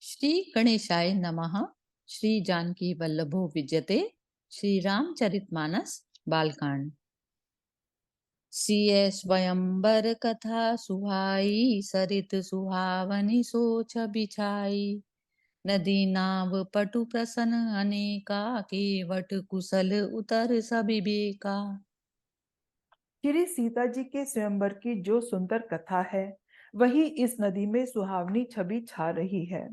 श्री गणेशाय नमः। श्री जानकी वल्लभो विजयते। श्री रामचरितमानस बालकांड। सिय स्वयंवर कथा सुहाई, सरित सुहावनी सोच बिछाई। नदी नाव पटु प्रसन अनेका, केवट कुशल उतर सबिबेका। श्री सीता जी के स्वयंवर की जो सुंदर कथा है, वही इस नदी में सुहावनी छवि छा रही है।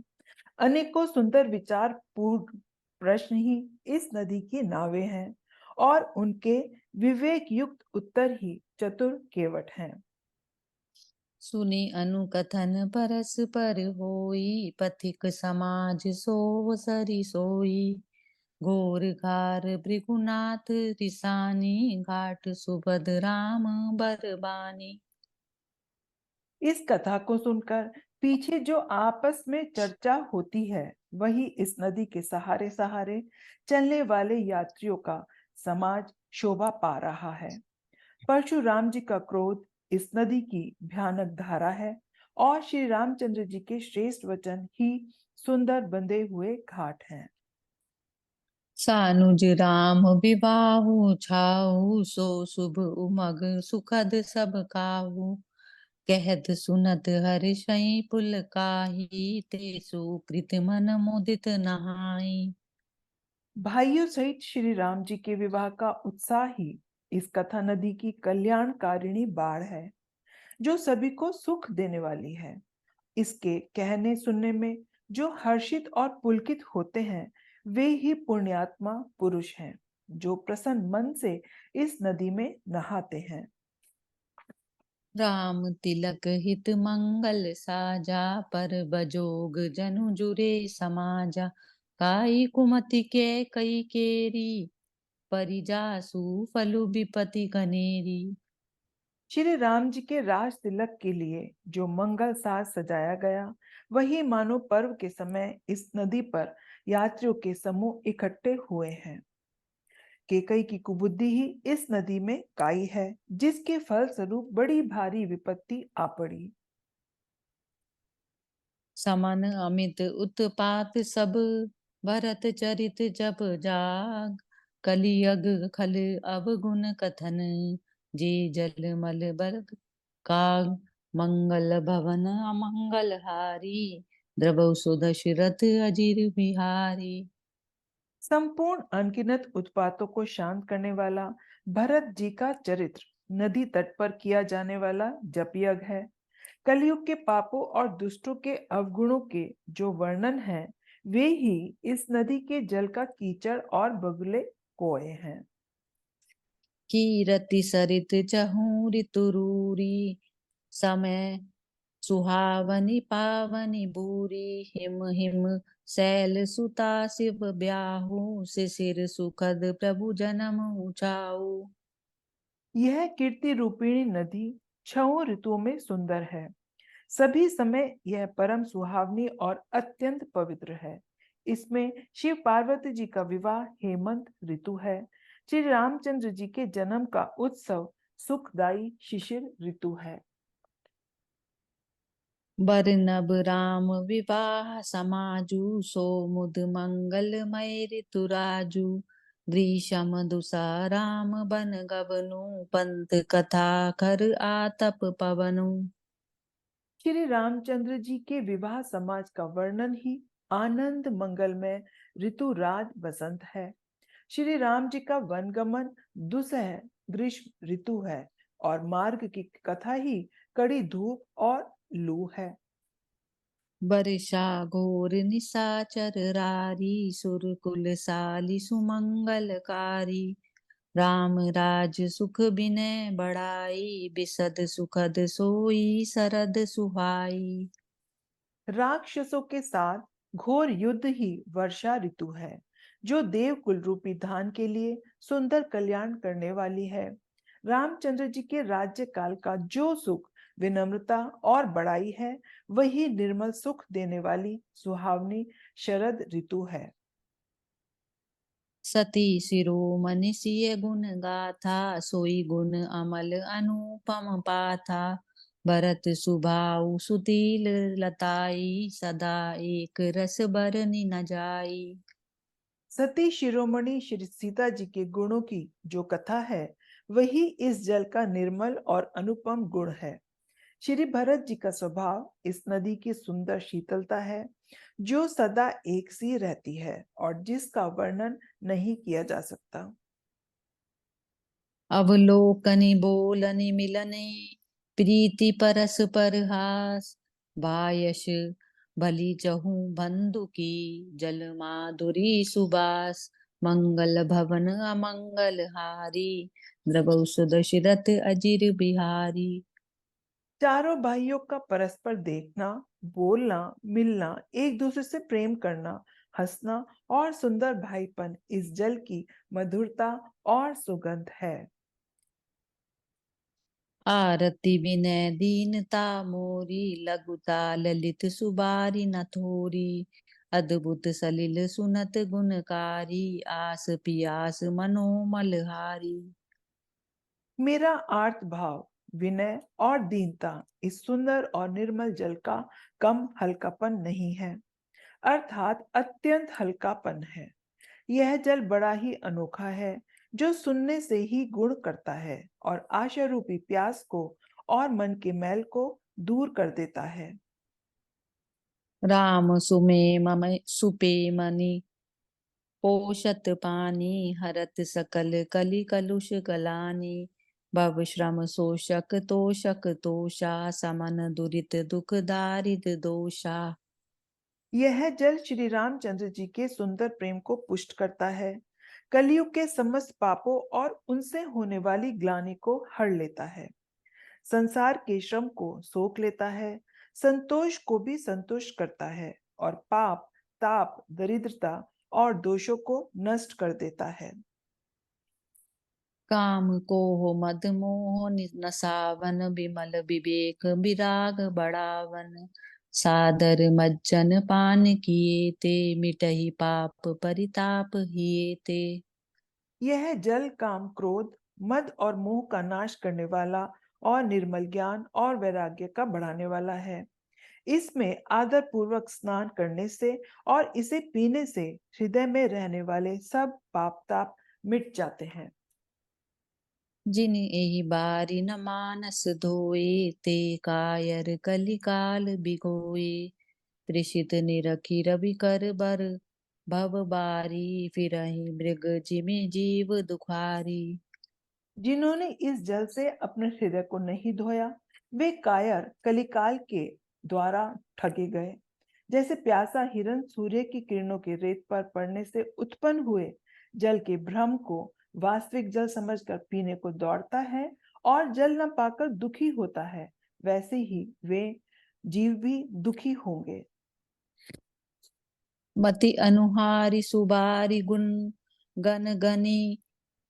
अनेकों सुंदर विचार पूर्ण प्रश्न ही इस नदी की नावें हैं और उनके विवेक युक्त उत्तर ही चतुर केवट हैं। सुनी अनुकथन परस्पर होई, पथिक समाज सो सरि सोई। घोर घार भृगुनाथ रिसानी, घाट सुबद राम बरबानी। इस कथा को सुनकर पीछे जो आपस में चर्चा होती है, वही इस नदी के सहारे सहारे चलने वाले यात्रियों का समाज शोभा पा रहा है। परशुराम जी का क्रोध इस नदी की भयानक धारा है और श्री रामचंद्र जी के श्रेष्ठ वचन ही सुंदर बंधे हुए घाट हैं। सानुज राम विवाहु छाऊ, सो शुभ उमग सुखद सब काहू। कहत सुनत हर्षई पुलकाही, ते सुकृत मन मुदित नहाई। भाइयों सहित श्री राम जी के विवाह का उत्साह ही इस कथा नदी की कल्याणकारिणी बाढ़ है, जो सभी को सुख देने वाली है। इसके कहने सुनने में जो हर्षित और पुलकित होते हैं, वे ही पुण्यात्मा पुरुष हैं, जो प्रसन्न मन से इस नदी में नहाते हैं। राम तिलक हित मंगल साजा, पर बजोग जनु जुरे समाजा। काई कुमति के कई केरी, परिजासु फलु विपति कनेरी। श्री राम जी के राज तिलक के लिए जो मंगल साज सजाया गया, वही मानो पर्व के समय इस नदी पर यात्रियों के समूह इकट्ठे हुए हैं। केकई की कुबुद्धि ही इस नदी में काई है, जिसके फल स्वरूप बड़ी भारी विपत्ति आ पड़ी। समन अमित उत्पात सब, भरत चरित जप जाग। कलियग खल अवगुण कथन, जे जल मल बरग काग। मंगल भवन अमंगल हारी, द्रवौ सो दशरथ अजीर बिहारी। संपूर्ण अनगिनत उत्पातों को शांत करने वाला भरत जी का चरित्र नदी तट पर किया जाने वाला जप यज्ञ है। कलयुग के पापों और दुष्टों के अवगुणों के जो वर्णन है, वे ही इस नदी के जल का कीचड़ और बगुले कोए हैं। कीरति सरित चहु ऋतुरूरी, समय सुहावनी पावनी बूरी। हिम हिम शैल सुता शिव ब्याहू, शिशिर सुखद प्रभु जन्म ऊंचाऊ। यह कीर्ति रूपिणी नदी छहों ऋतुओं में सुंदर है। सभी समय यह परम सुहावनी और अत्यंत पवित्र है। इसमें शिव पार्वती जी का विवाह हेमंत ऋतु है। श्री रामचंद्र जी के जन्म का उत्सव सुखदायी शिशिर ऋतु है। बरनब राम विवाह समाजू, सो मुद मंगलमय ऋतुराजू। ग्रीशम दुसा राम बन गवनु, पंत कथा कर आतप पवनु। श्री रामचंद्र जी के विवाह समाज का वर्णन ही आनंद मंगलमय ऋतु राज बसंत है। श्री राम जी का वनगमन दुसह ग्रीष्म ऋतु है और मार्ग की कथा ही कड़ी धूप और लू है। बरषा घोर निशाचर रारी, सुरकुल साली सुमंगलकारी। राम राज सुख बिनय बढ़ाई, बिसद सुखद सोई सरद सुहाई। राक्षसों के साथ घोर युद्ध ही वर्षा ऋतु है, जो देवकुल रूपी धान के लिए सुंदर कल्याण करने वाली है। रामचंद्र जी के राज्य काल का जो सुख विनम्रता और बड़ाई है, वही निर्मल सुख देने वाली सुहावनी शरद ऋतु है। सती शिरोमणि सिय गुण गाथा, सोई गुण अमल अनुपम पाथा। भरत सुभाऊ सुतील लताई, सदा एक रस बरनि न जाई। सती शिरोमणि श्री सीता जी के गुणों की जो कथा है, वही इस जल का निर्मल और अनुपम गुण है। श्री भरत जी का स्वभाव इस नदी की सुंदर शीतलता है, जो सदा एक सी रहती है और जिसका वर्णन नहीं किया जा सकता। अवलोकनि बोलनि मिलने, प्रीति परस्पर हास। बायस भली जहु बंधु की, जल माधुरी सुबास। मंगल भवन अमंगल हारी, द्रवौ सुदशरथ अजिर बिहारी। चारों भाइयों का परस्पर देखना, बोलना, मिलना, एक दूसरे से प्रेम करना, हंसना और सुंदर भाईपन इस जल की मधुरता और सुगंध है। आरती विनय दीनता मोरी, लघुता ललित सुबारी न थोरी। अद्भुत सलिल सुनत गुणकारी, आस पियास मनोमल हारी। मेरा आर्त भाव, विनय और दीनता इस सुंदर और निर्मल जल का कम हल्कापन नहीं है, अर्थात अत्यंत हल्कापन है। यह जल बड़ा ही अनोखा है, जो सुनने से ही गुण करता है और आशा रूपी प्यास को और मन के मैल को दूर कर देता है। राम सुपेमनि पोषत पानी, हरत सकल कलि कलुष गलानी। भव श्रम शोषक तोषक तोषा, समन दुरित दुख दारिद दोषा। यह जल श्री रामचंद्र जी के सुंदर प्रेम को पुष्ट करता है, कलयुग के समस्त पापों और उनसे होने वाली ग्लानि को हर लेता है, संसार के श्रम को सोख लेता है, संतोष को भी संतुष्ट करता है और पाप, ताप, दरिद्रता और दोषों को नष्ट कर देता है। काम को हो मद मोह नसावन, बिमल विवेक विराग बढ़ावन। सादर मज्जन पान किए ते, मिटहि पाप परिताप हिए ते। यह जल काम, क्रोध, मद और मोह का नाश करने वाला और निर्मल ज्ञान और वैराग्य का बढ़ाने वाला है। इसमें आदर पूर्वक स्नान करने से और इसे पीने से हृदय में रहने वाले सब पाप ताप मिट जाते हैं। जिन एहि बारी न मानस धोए, ते कायर कलिकाल बिगोए। त्रिषित निरखी रवि कर बर, भव बारी फिरहि मृग जिमि जीव दुखारी। जिन्होंने इस जल से अपने हृदय को नहीं धोया, वे कायर कलिकाल के द्वारा ठगे गए। जैसे प्यासा हिरन सूर्य की किरणों के रेत पर पड़ने से उत्पन्न हुए जल के भ्रम को वास्तविक जल समझकर पीने को दौड़ता है और जल न पाकर दुखी होता है, वैसे ही वे जीव भी दुखी होंगे। मति अनुहारी सुबारी गुण, गन गनी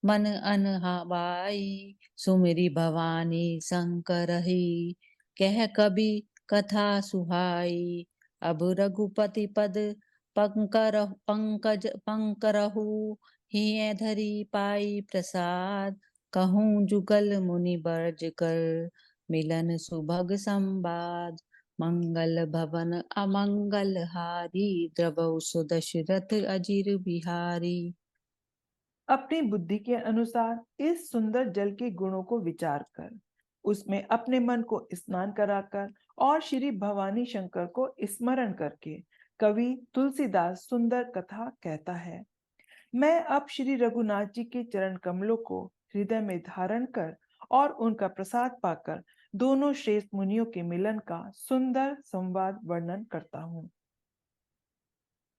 मन अनहवाई। सुमिरी भवानी शंकर ही, कह कबि कथा सुहाई। अब रघुपति पद पंकज पंकरहु, हिय धरी पाई प्रसाद। कहूँ जुगल मुनि बरज कर, मिलन सुभग संवाद। मंगल भवन अमंगल हारी, द्रवौ सुदशरथ अजिर बिहारी। अपनी बुद्धि के अनुसार इस सुंदर जल के गुणों को विचार कर, उसमें अपने मन को स्नान कराकर और श्री भवानी शंकर को स्मरण करके कवि तुलसीदास सुंदर कथा कहता है। मैं अब श्री रघुनाथ जी के चरण कमलों को हृदय में धारण कर और उनका प्रसाद पाकर दोनों श्रेष्ठ मुनियों के मिलन का सुंदर संवाद वर्णन करता हूँ।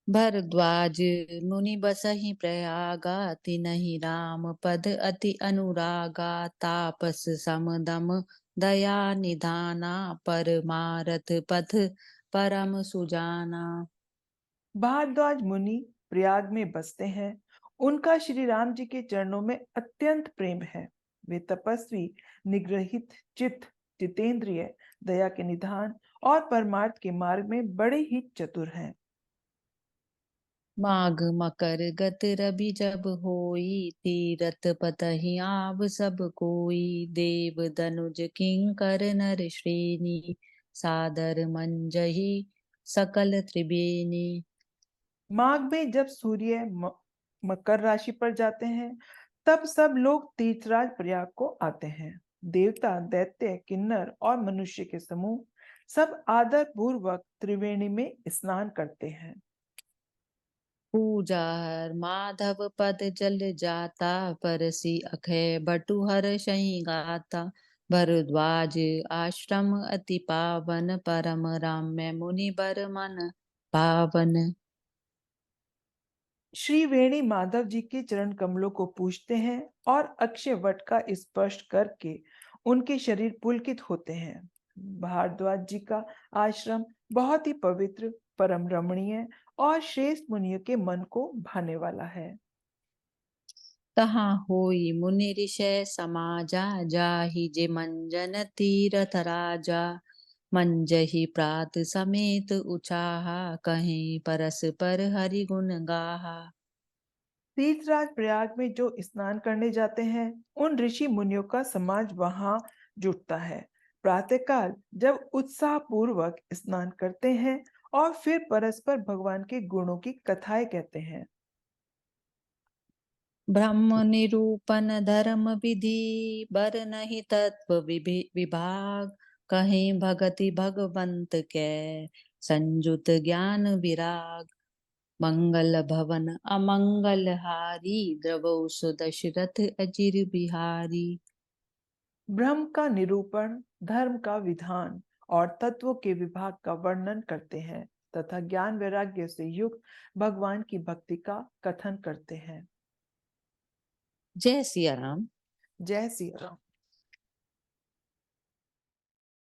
भरद्वाज मुनि बसहि प्रयागा, तिनहि राम पद अति अनुरागा। तापस समदम दया निधाना, परमारथ पथ परम सुजाना। भारद्वाज मुनि प्रयाग में बसते हैं। उनका श्री राम जी के चरणों में अत्यंत प्रेम है। वे तपस्वी, निग्रहित चित्त, जितेंद्रिय, दया के निधान और परमार्थ के मार्ग में बड़े ही चतुर हैं। माघ मकर गत रवि जब होई, तीरथ पतहि आव सब कोई। देव दनुज किंकर नर श्रेणी, सादर मंजहि सकल त्रिबेनी। माघ में जब सूर्य मकर राशि पर जाते हैं, तब सब लोग तीर्थराज प्रयाग को आते हैं। देवता, दैत्य, किन्नर और मनुष्य के समूह सब आदर पूर्वक त्रिवेणी में स्नान करते हैं। पूजा हर माधव पद जल जाता, परसी अखय बटु हर शही गाता। भरद्वाज आश्रम अति पावन, परम राम्य मुनि बर मन पावन। श्री वेणी माधव जी के चरण कमलों को पूजते हैं और अक्षय वट का स्पर्श करके उनके शरीर पुलकित होते हैं। भारद्वाज जी का आश्रम बहुत ही पवित्र, परम रमणीय और श्रेष्ठ मुनियों के मन को भाने वाला है। तहाँ होई मुनि ऋषय समाजा, जाहि जे मंजन तीरथ राजा। मंजहि प्रात समेत उचाहा, कहीं परस्पर हरि गुण गाहा। तीर्थराज प्रयाग में जो स्नान करने जाते हैं, उन ऋषि मुनियों का समाज वहां जुटता है। प्रातःकाल जब उत्साह पूर्वक स्नान करते हैं और फिर परस्पर भगवान के गुणों की कथाएं कहते हैं। ब्रह्म निरूपण धर्म विधि, बर नहीं तत्व विभाग। कहीं भगति भगवंत के, संजुत ज्ञान विराग। मंगल भवन अमंगल हारी, द्रवौ सुदशरथ अजिर बिहारी। ब्रह्म का निरूपण, धर्म का विधान और तत्वों के विभाग का वर्णन करते हैं तथा ज्ञान वैराग्य से युक्त भगवान की भक्ति का कथन करते हैं। जय सिया राम। जय श्री राम।